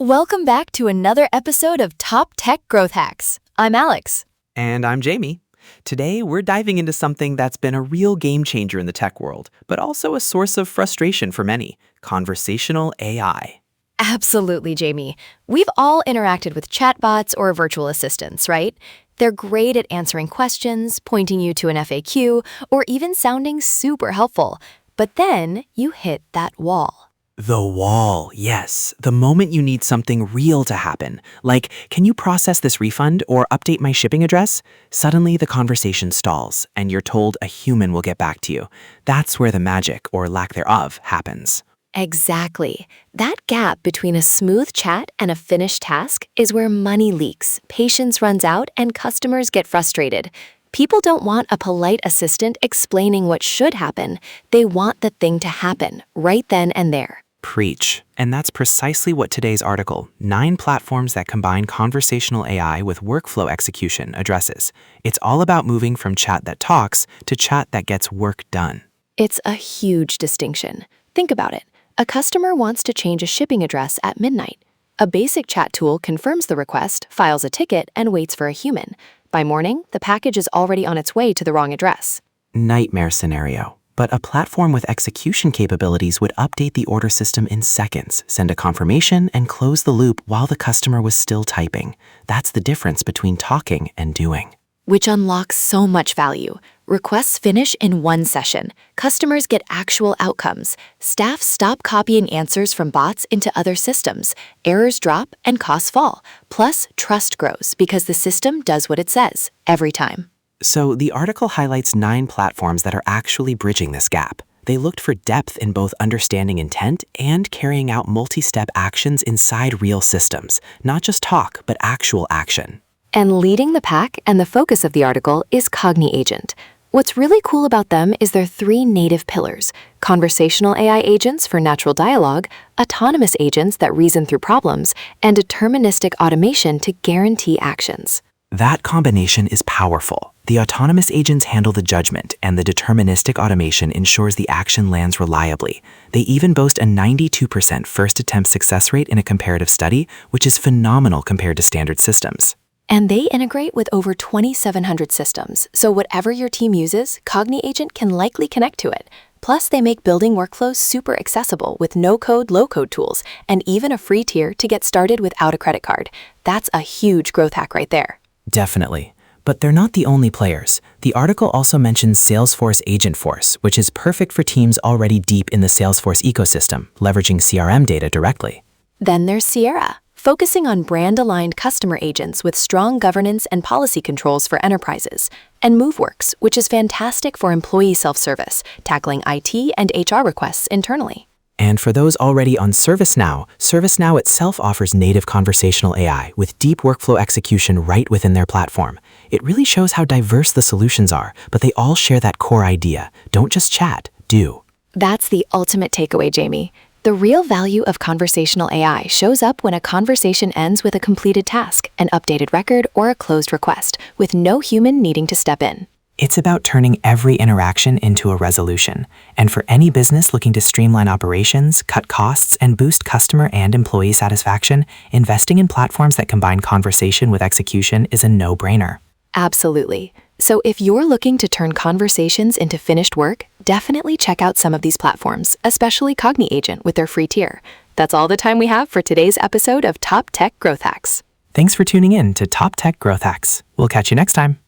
Welcome back to another episode of Top Tech Growth Hacks. I'm Alex. And I'm Jamie. Today, we're diving into something that's been a real game changer in the tech world, but also a source of frustration for many: conversational AI. Absolutely, Jamie. We've all interacted with chatbots or virtual assistants, right? They're great at answering questions, pointing you to an FAQ, or even sounding super helpful. But then you hit that wall. The wall, yes. The moment you need something real to happen, like, can you process this refund or update my shipping address? Suddenly, the conversation stalls, and you're told a human will get back to you. That's where the magic, or lack thereof, happens. Exactly. That gap between a smooth chat and a finished task is where money leaks, patience runs out, and customers get frustrated. People don't want a polite assistant explaining what should happen. They want the thing to happen right then and there. Preach. And that's precisely what today's article, 9 Platforms That Combine Conversational AI with Workflow Execution, addresses. It's all about moving from chat that talks to chat that gets work done. It's a huge distinction. Think about it. A customer wants to change a shipping address at midnight. A basic chat tool confirms the request, files a ticket, and waits for a human. By morning, the package is already on its way to the wrong address. Nightmare scenario. But a platform with execution capabilities would update the order system in seconds, send a confirmation, and close the loop while the customer was still typing. That's the difference between talking and doing. Which unlocks so much value. Requests finish in one session. Customers get actual outcomes. Staff stop copying answers from bots into other systems. Errors drop and costs fall. Plus, trust grows because the system does what it says every time. So the article highlights 9 platforms that are actually bridging this gap. They looked for depth in both understanding intent and carrying out multi-step actions inside real systems. Not just talk, but actual action. And leading the pack and the focus of the article is CogniAgent. What's really cool about them is their 3 native pillars: conversational AI agents for natural dialogue, autonomous agents that reason through problems, and deterministic automation to guarantee actions. That combination is powerful. The autonomous agents handle the judgment, and the deterministic automation ensures the action lands reliably. They even boast a 92% first attempt success rate in a comparative study, which is phenomenal compared to standard systems. And they integrate with over 2,700 systems, so whatever your team uses, CogniAgent can likely connect to it. Plus, they make building workflows super accessible with no-code, low-code tools, and even a free tier to get started without a credit card. That's a huge growth hack right there. Definitely. But they're not the only players. The article also mentions Salesforce Agentforce, which is perfect for teams already deep in the Salesforce ecosystem, leveraging CRM data directly. Then there's Sierra, focusing on brand-aligned customer agents with strong governance and policy controls for enterprises. And MoveWorks, which is fantastic for employee self-service, tackling IT and HR requests internally. And for those already on ServiceNow, ServiceNow itself offers native conversational AI with deep workflow execution right within their platform. It really shows how diverse the solutions are, but they all share that core idea: don't just chat, do. That's the ultimate takeaway, Jamie. The real value of conversational AI shows up when a conversation ends with a completed task, an updated record, or a closed request, with no human needing to step in. It's about turning every interaction into a resolution. And for any business looking to streamline operations, cut costs, and boost customer and employee satisfaction, investing in platforms that combine conversation with execution is a no-brainer. Absolutely. So if you're looking to turn conversations into finished work, definitely check out some of these platforms, especially CogniAgent with their free tier. That's all the time we have for today's episode of Top Tech Growth Hacks. Thanks for tuning in to Top Tech Growth Hacks. We'll catch you next time.